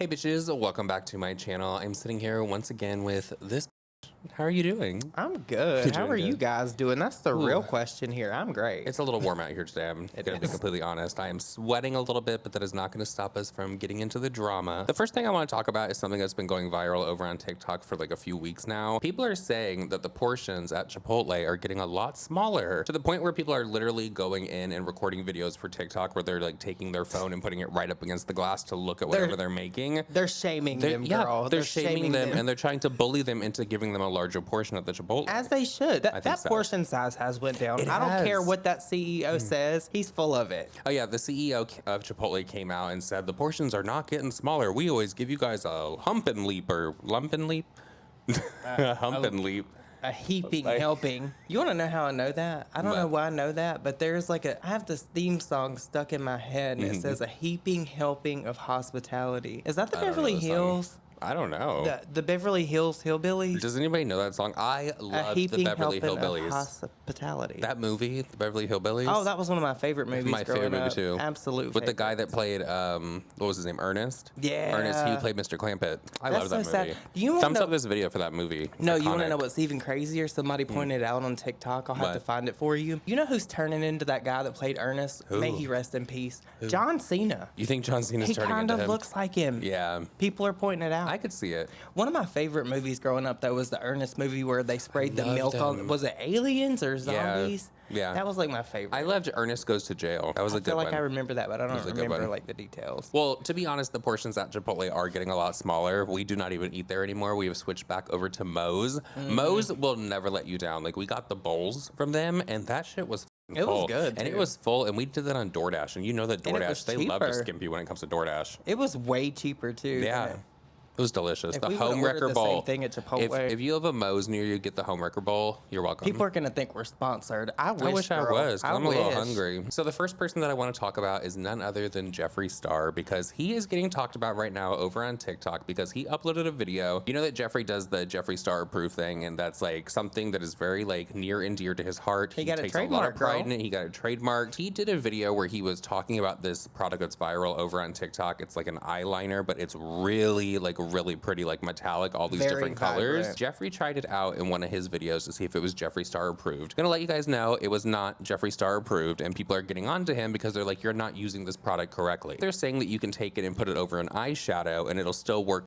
Hey bitches, welcome back to my channel. I'm sitting here once again with this. How are you doing? I'm good. You're How doing are you good. guys doing? That's the Ooh. real question here. I'm great. It's a little warm out here today. I'm gonna be completely honest. I am sweating a little bit, but that is not gonna stop us from getting into the drama. The first thing I want to talk about is something that's been going viral over on TikTok for like a few weeks now. People are saying that the portions at Chipotle are getting a lot smaller to the point where people are literally going in and recording videos for TikTok where they're like taking their phone and putting it right up against the glass to look at whatever they're making. They're shaming them, girl. They're shaming them and they're trying to bully them into giving them a larger portion at the Chipotle. As they should. That portion size has went down. I don't care what that CEO says. He's full of it. Oh yeah, the CEO of Chipotle came out and said the portions are not getting smaller. We always give you guys a hump and leap or lump and leap. Hump and leap. A heaping helping. You want to know how I know that? I don't know why I know that, but there's like I have this theme song stuck in my head and it says a heaping helping of hospitality. Is that the Beverly Hills? I don't know. The Beverly Hills Hillbillies? Does anybody know that song? I love the Beverly Hillbillies. Hospitality. That movie, the Beverly Hillbillies. Oh, that was one of my favorite movies. My favorite movie too. Absolute. With the guy that played, what was his name? Ernest. Yeah. Ernest. He played Mr. Clampett. I love that movie. Sad. Do you Thumbs up this video for that movie. No, you want to know what's even crazier? Somebody pointed out on TikTok. I'll have to find it for you. You know who's turning into that guy that played Ernest? Who? May he rest in peace. John Cena. You think John Cena's turning into him? He kind of looks like him. Yeah. People are pointing it out. I could see it. One of my favorite movies growing up, though, was the Ernest movie where they sprayed the milk on. Was it aliens or zombies? Yeah. That was like my favorite. I loved Ernest Goes to Jail. That was a good one. I feel like I remember that, but I don't remember like the details. Well, to be honest, the portions at Chipotle are getting a lot smaller. We do not even eat there anymore. We have switched back over to Moe's. Moe's will never let you down. Like, we got the bowls from them, and that shit was full. It was good, and it was full, and we did that on DoorDash. And you know that DoorDash, they love to skimp you when it comes to DoorDash. It was way cheaper too. Yeah. It was delicious. If the we home wrecker bowl. same thing at Chipotle. If you have a Moe's near you, get the home wrecker bowl. You're welcome. People are gonna think we're sponsored. I wish I was. I'm a little hungry. hungry. So the first person that I want to talk about is none other than Jeffree Star, because he is getting talked about right now over on TikTok because he uploaded a video. You know that Jeffree does the Jeffree Star approved thing, and that's like something that is very like near and dear to his heart. He got takes a a lot of trademark, pride in it. He got it trademarked. He did a video where he was talking about this product that's viral over on TikTok. It's like an eyeliner, but it's really pretty, like metallic, all these different colors. Jeffree tried it out in one of his videos to see if it was Jeffree Star approved. Gonna let you guys know it was not Jeffree Star approved, and people are getting on to him because they're like, you're not using this product correctly. They're saying that you can take it and put it over an eyeshadow and it'll still work.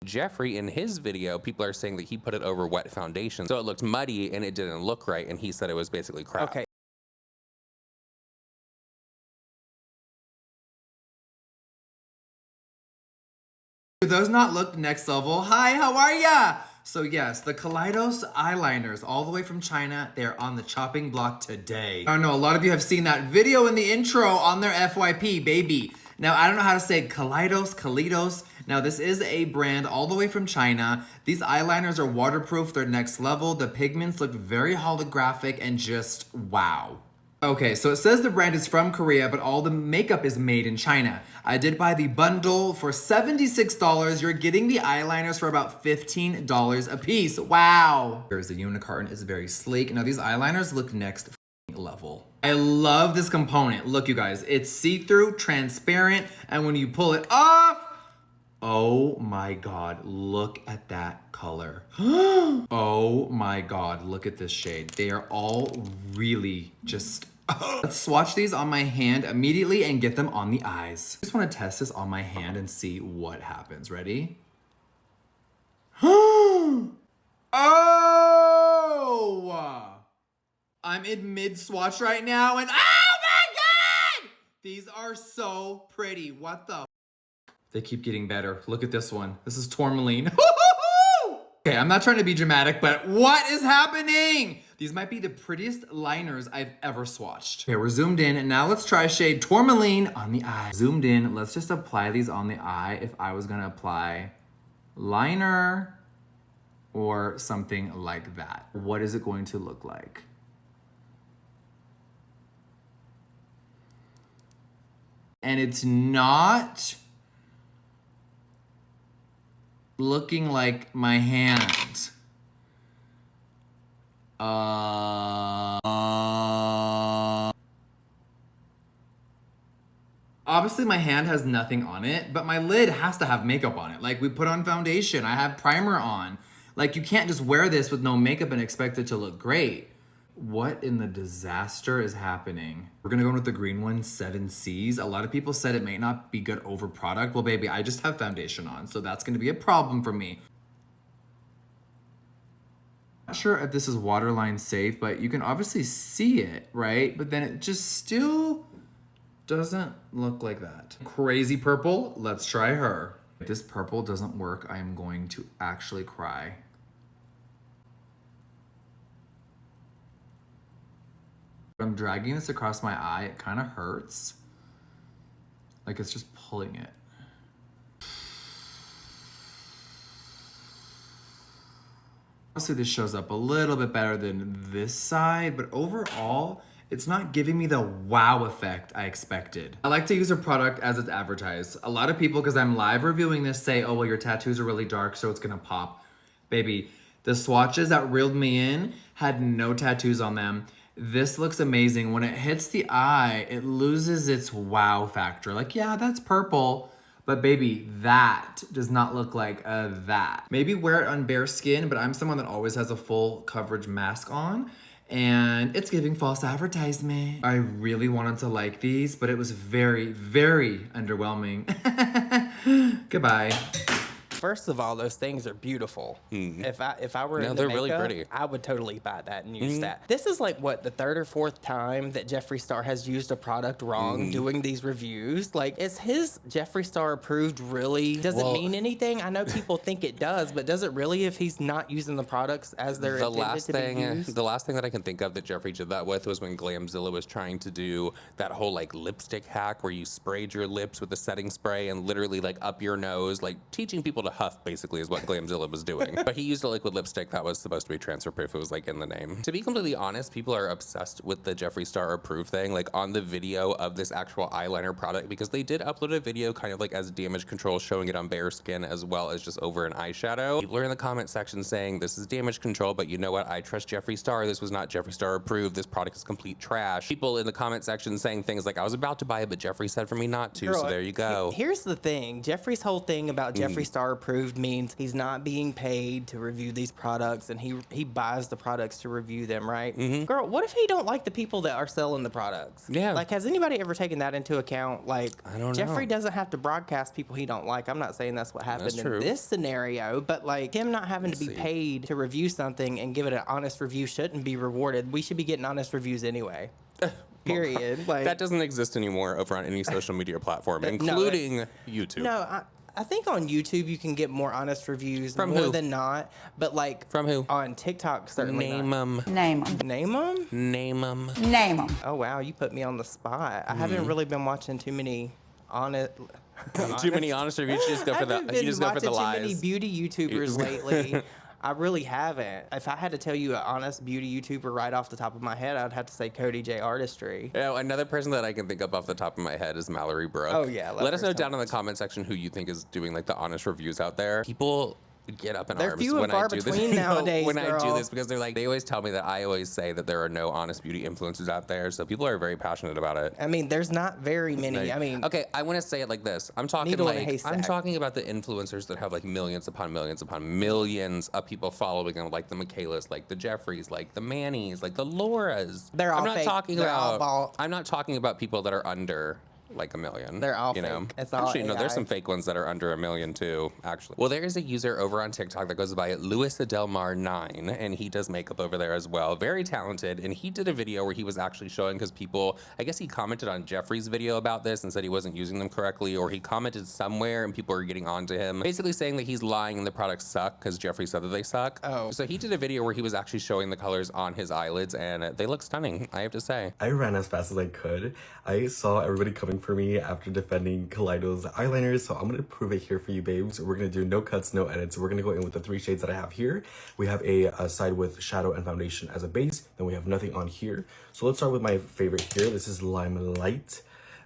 Jeffree, in his video, people are saying that he put it over wet foundation, so it looked muddy and it didn't look right, and he said it was basically crap. Okay. Do those not look next level? Hi, how are ya? So yes, the Kaleidos eyeliners, all the way from China, they're on the chopping block today. I know a lot of you have seen that video in the intro on their FYP, baby. Now, I don't know how to say Kaleidos. Now, this is a brand all the way from China. These eyeliners are waterproof, they're next level. The pigments look very holographic and just wow. Okay, so it says the brand is from Korea, but all the makeup is made in China. I did buy the bundle for $76. You're getting the eyeliners for about $15 a piece. Wow. Here's the unicorn. It's very sleek. Now, these eyeliners look next level. I love this component. Look, you guys, it's see-through, transparent, and when you pull it off, oh my God, look at that color. Oh my God, look at this shade. They are all really just... Let's swatch these on my hand immediately and get them on the eyes. I just want to test this on my hand and see what happens. Ready? Oh! I'm in mid-swatch right now and oh my God! These are so pretty. What the? They keep getting better. Look at this one. This is tourmaline. Okay, I'm not trying to be dramatic, but what is happening? These might be the prettiest liners I've ever swatched. Okay, we're zoomed in, and now let's try shade tourmaline on the eye. Zoomed in, let's just apply these on the eye if I was gonna apply liner or something like that. What is it going to look like? And it's not looking like my hand. Obviously my hand has nothing on it, but my lid has to have makeup on it. Like, we put on foundation, I have primer on. Like, you can't just wear this with no makeup and expect it to look great. What in the disaster is happening? We're gonna go in with the green one, 7Cs. A lot of people said it may not be good over product. Well, baby, I just have foundation on, so that's gonna be a problem for me. Not sure if this is waterline safe, but you can obviously see it, right? But then it just still doesn't look like that. Crazy purple, let's try her. If this purple doesn't work, I am going to actually cry. I'm dragging this across my eye, it kind of hurts. Like it's just pulling it. Obviously this shows up a little bit better than this side, but overall, it's not giving me the wow effect I expected. I like to use a product as it's advertised. A lot of people, because I'm live reviewing this, say, oh, well, your tattoos are really dark, so it's gonna pop. Baby, the swatches that reeled me in had no tattoos on them. This looks amazing. When it hits the eye, it loses its wow factor. Like, yeah, that's purple, but baby, that does not look like that. Maybe wear it on bare skin, but I'm someone that always has a full coverage mask on, and it's giving false advertisement. I really wanted to like these, but it was very, very underwhelming. Goodbye. First of all, those things are beautiful. If I were in the they're makeup, really pretty. I would totally buy that and use that. This is like, what, the third or fourth time that Jeffree Star has used a product wrong doing these reviews? Like, is his Jeffree Star approved really? Does it mean anything? I know people think it does, but does it really if he's not using the products as they're intended to be used? The last thing that I can think of that Jeffree did that with was when Glamzilla was trying to do that whole like lipstick hack where you sprayed your lips with a setting spray and literally like up your nose, like teaching people to huff basically is what Glamzilla was doing. But he used a liquid lipstick that was supposed to be transfer proof. It was like in the name. To be completely honest, people are obsessed with the Jeffree Star approved thing, like on the video of this actual eyeliner product, because they did upload a video kind of like as damage control, showing it on bare skin as well as just over an eyeshadow. People are in the comment section saying this is damage control, but you know what? I trust Jeffree Star. This was not Jeffree Star approved. This product is complete trash. People in the comment section saying things like, I was about to buy it, but Jeffree said for me not to, so there you go. Here's the thing. Jeffree's whole thing about Jeffree Star approved means he's not being paid to review these products, and he buys the products to review them, right? Girl, what if he don't like the people that are selling the products? Yeah. Like, has anybody ever taken that into account? Like, I don't know. Jeffree doesn't have to broadcast people he don't like. I'm not saying that's what happened in this scenario, but like him not having to be paid to review something and give it an honest review shouldn't be rewarded. We should be getting honest reviews anyway. Period. Like, that doesn't exist anymore over on any social media platform, including YouTube. No, I think on YouTube you can get more honest reviews more than not, but like from who? On TikTok, certainly Name them. Name them. Name them? Name them. Name them. Oh wow, you put me on the spot. I haven't really been watching too many honest. Too many honest reviews. You just go for the. You just go for the lies. Too many beauty YouTubers lately. I really haven't. If I had to tell you an honest beauty YouTuber right off the top of my head, I'd have to say Cody J Artistry. You know, another person that I can think of off the top of my head is Mallory Brooke. Oh yeah. Let us know down in the comment section who you think is doing like the honest reviews out there. People get up in They're arms few and when far I do this. between nowadays, when girl. I do this, because they're like, they always tell me that I always say that there are no honest beauty influencers out there, so people are very passionate about it. I mean, there's not very many. I mean, okay, I want to say it like this. I'm talking needle in a like haystack. I'm talking about the influencers that have like millions upon millions upon millions of people following them, like the Michaelas, like the Jeffreys, like the Mannies, like the Lauras. They're all I'm not fake. talking They're all about. bought. I'm not talking about people that are under like a million. They're all you know? fake. It's all Actually, no, there's AI. some fake ones that are under a million too, actually. Well, there is a user over on TikTok that goes by Louis Adelmar 9, and he does makeup over there as well. Very talented, and he did a video where he was actually showing, because people, I guess he commented on Jeffree's video about this and said he wasn't using them correctly, or he commented somewhere and people were getting on to him, basically saying that he's lying and the products suck because Jeffree said that they suck. Oh. So he did a video where he was actually showing the colors on his eyelids, and they look stunning, I have to say. I ran as fast as I could. I saw everybody coming for me after defending Kaleido's eyeliners, so I'm gonna prove it here for you, babes. We're gonna do no cuts, no edits. We're gonna go in with the 3 shades that I have here. We have a side with shadow and foundation as a base, then we have nothing on here. So let's start with my favorite here. This is Limelight.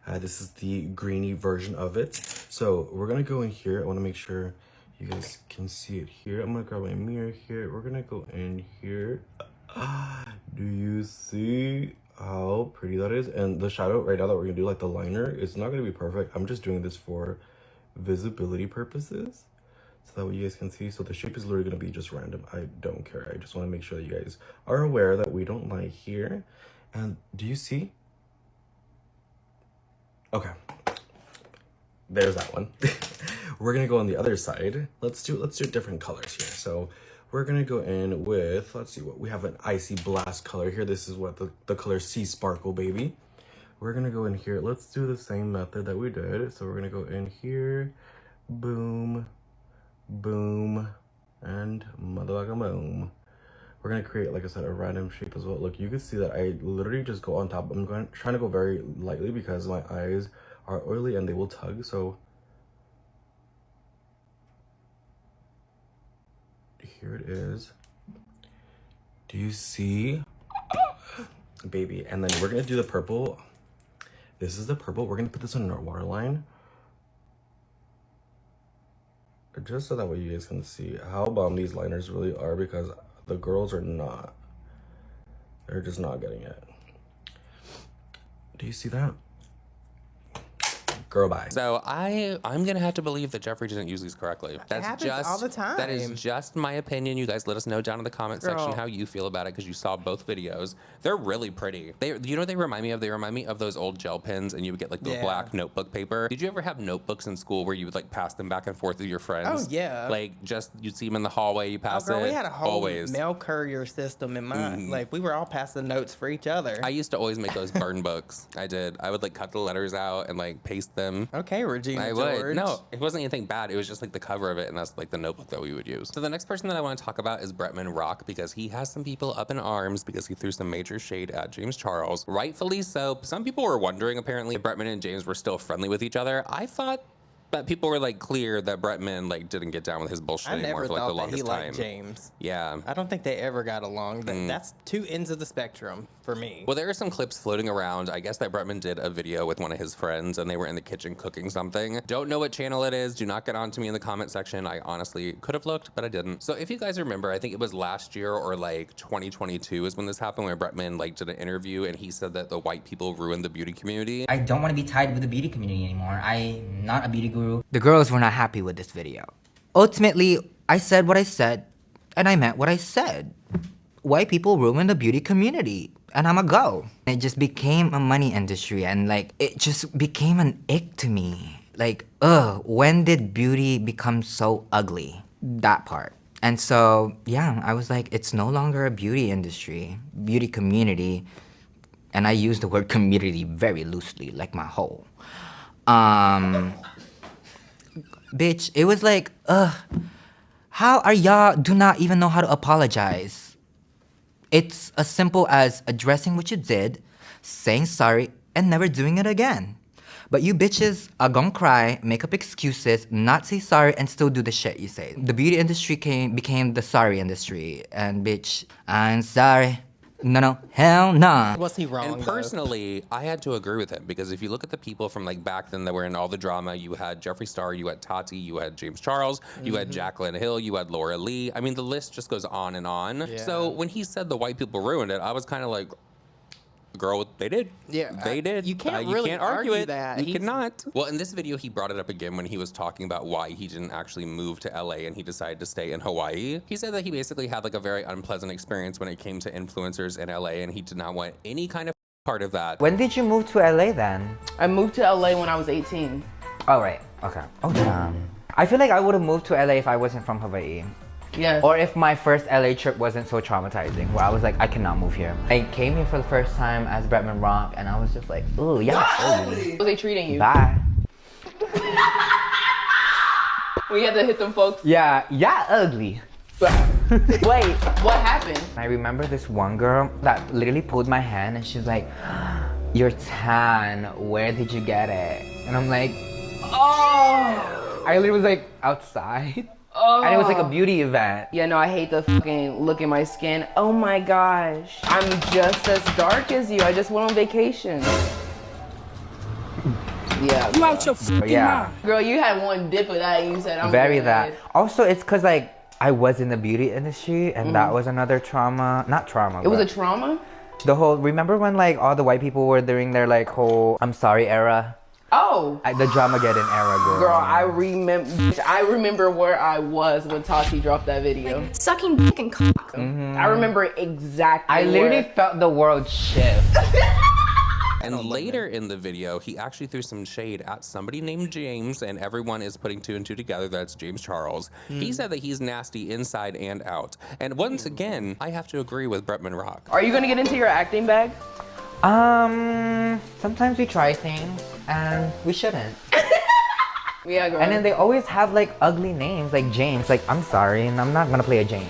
This is the greeny version of it. So we're gonna go in here. I wanna make sure You guys can see it here. I'm gonna grab my mirror here. We're gonna go in here. Do you see how pretty that is? And the shadow right now that we're gonna do, like the liner, it's not gonna be perfect. I'm just doing this for visibility purposes so that way you guys can see. So the shape is literally gonna be just random. I don't care. I just want to make sure that you guys are aware that we don't lie here. And do you see? Okay, there's that one. We're gonna go on the other side. Let's do different colors here. So we're gonna go in with, let's see what we have, an icy blast color here. This is what the color Sea Sparkle, baby. We're gonna go in here. Let's do the same method that we did. So we're gonna go in here, boom, boom, and motherfucking boom. We're gonna create, like I said, a random shape as well. Look, you can see that I literally just go on top. I'm trying to go very lightly because my eyes are oily and they will tug. So here it is. Do you see? Baby. And then we're gonna do the purple. This is the purple. We're gonna put this on our waterline, just so that way you guys can see how bomb these liners really are, because the girls are not. They're just not getting it. Do you see that? Girl, bye. So I'm gonna have to believe that Jeffrey didn't use these correctly. That happens all the time. That is just my opinion. You guys let us know down in the comment section how you feel about it, because you saw both videos. They're really pretty. You know what they remind me of? They remind me of those old gel pens, and you would get like the black notebook paper. Did you ever have notebooks in school where you would like pass them back and forth with your friends? Oh yeah. Like just you'd see them in the hallway, you pass it. We had a whole always mail courier system in mine. Like we were all passing notes for each other. I used to always make those burn books. I did. I would like cut the letters out and like paste them. Okay, Regina I George. would. No, it wasn't anything bad. It was just like the cover of it, and that's like the notebook that we would use. So the next person that I want to talk about is Bretman Rock, because he has some people up in arms because he threw some major shade at James Charles. Rightfully so. Some people were wondering apparently if Bretman and James were still friendly with each other. I thought that people were like clear that Bretman like didn't get down with his bullshit anymore for like the longest time. I never thought that he liked James. Yeah. I don't think they ever got along. That's two ends of the spectrum for me. Well, there are some clips floating around. I guess that Bretman did a video with one of his friends and they were in the kitchen cooking something. Don't know what channel it is. Do not get on to me in the comment section. I honestly could have looked, but I didn't. So if you guys remember, I think it was last year or like 2022 is when this happened, where Bretman like did an interview and he said that the white people ruined the beauty community. I don't want to be tied with the beauty community anymore. I'm not a beauty guru. The girls were not happy with this video. Ultimately, I said what I said, and I meant what I said. White people ruin the beauty community, and I'ma go. It just became a money industry, and like, it just became an ick to me. Like, when did beauty become so ugly? That part. And so, yeah, I was like, it's no longer a beauty industry, beauty community. And I use the word community very loosely, like my whole. Bitch, it was like, how are y'all do not even know how to apologize? It's as simple as addressing what you did, saying sorry, and never doing it again. But you bitches are gonna cry, make up excuses, not say sorry, and still do the shit you say. The beauty industry became the sorry industry. And bitch, I'm sorry. No, hell nah. Was he wrong? And personally, I had to agree with him, because if you look at the people from like back then that were in all the drama, you had Jeffree Star, you had Tati, you had James Charles, you had Jaclyn Hill, you had Laura Lee. I mean, the list just goes on and on. Yeah. So when he said the white people ruined it, I was kind of like, girl, they did. Yeah, they did. You can't really argue it. That. You cannot. Well, in this video, he brought it up again when he was talking about why he didn't actually move to LA and he decided to stay in Hawaii. He said that he basically had like a very unpleasant experience when it came to influencers in LA, and he did not want any kind of part of that. When did you move to LA then? I moved to LA when I was 18. Oh, right. Okay. Oh, damn. I feel like I would have moved to LA if I wasn't from Hawaii. Yeah. Or if my first LA trip wasn't so traumatizing, where I was like, I cannot move here. I came here for the first time as Bretman Rock, and I was just like, ooh, yeah, ugly. How was they treating you? Bye. We had to hit them folks. Yeah, ugly. Wait, what happened? I remember this one girl that literally pulled my hand, and she's like, you're tan, where did you get it? And I'm like, oh! I literally was like, outside. Oh. And it was like a beauty event. Yeah, no, I hate the fucking look at my skin. Oh my gosh. I'm just as dark as you. I just went on vacation. Yeah. You out your fucking Yeah. mind. Girl, you had one dip of that and you said, I'm Very good. that. Also, it's because, like, I was in the beauty industry, and that was another trauma. Not trauma, It was a but trauma? the whole, remember when, like, all the white people were doing their, like, whole I'm sorry era? Oh. The Dramageddon era, girl. Girl, I remember where I was when Tati dropped that video. Like, sucking dick and cock. I remember exactly I literally where. felt the world shift. And later in the video, he actually threw some shade at somebody named James, and everyone is putting two and two together. That's James Charles. He said that he's nasty inside and out. And once again, I have to agree with Bretman Rock. Are you gonna get into your acting bag? Sometimes we try things, and we shouldn't. Yeah, girl. And then they always have, like, ugly names, like James. Like, I'm sorry, and I'm not gonna play a James.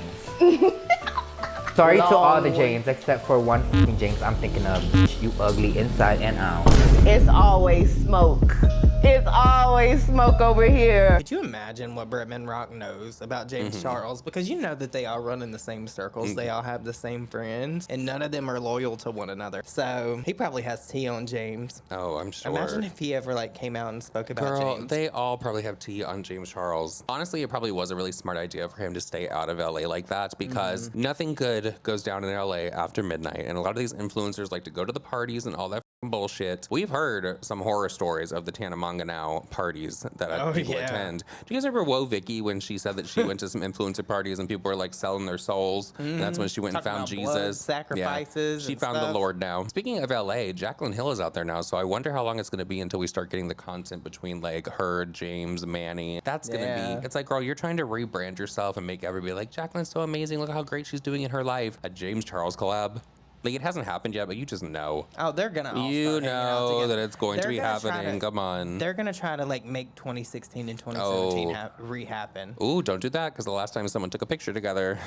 Sorry to all the James, except for one fucking James I'm thinking of. You ugly inside and out. It's always smoke. It's always smoke over here. Could you imagine what Bretman Rock knows about James Charles? Because you know that they all run in the same circles. They all have the same friends, and none of them are loyal to one another. So he probably has tea on James. Oh, I'm sure. Imagine if he ever like came out and spoke about Girl, James. they all probably have tea on James Charles. Honestly, it probably was a really smart idea for him to stay out of LA like that because nothing good goes down in LA after midnight. And a lot of these influencers like to go to the parties and all that bullshit. We've heard some horror stories of the Tanamanga Now parties that people attend. Do you guys remember Woe Vicky when she said that she went to some influencer parties and people were like selling their souls? And that's when she went Talking and found about blood, Jesus. sacrifices She and found the stuff. Lord now. Speaking of LA, Jaclyn Hill is out there now, so I wonder how long it's going to be until we start getting the content between like her, James, Manny. That's going to be, it's like, girl, you're trying to rebrand yourself and make everybody like, Jaclyn's so amazing. Look how great she's doing in her life. A James Charles collab. Like, it hasn't happened yet, but you just know. Oh, they're gonna. All You start hanging out know together. that it's going to be They're gonna try happening. Come on. They're gonna try to like make 2016 and 2017 Oh. re-happen. Ooh, don't do that, because the last time someone took a picture together.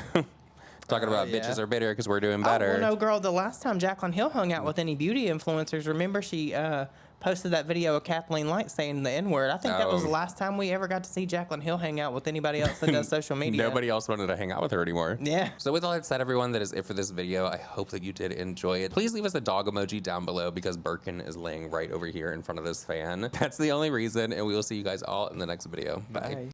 Talking about bitches are bitter because we're doing better. Oh, well, no, girl. The last time Jaclyn Hill hung out with any beauty influencers, remember she posted that video of Kathleen Light saying the N-word. I think that was the last time we ever got to see Jaclyn Hill hang out with anybody else that does social media. Nobody else wanted to hang out with her anymore. Yeah. So with all that said, everyone, that is it for this video. I hope that you did enjoy it. Please leave us a dog emoji down below because Birkin is laying right over here in front of this fan. That's the only reason, and we will see you guys all in the next video. Bye.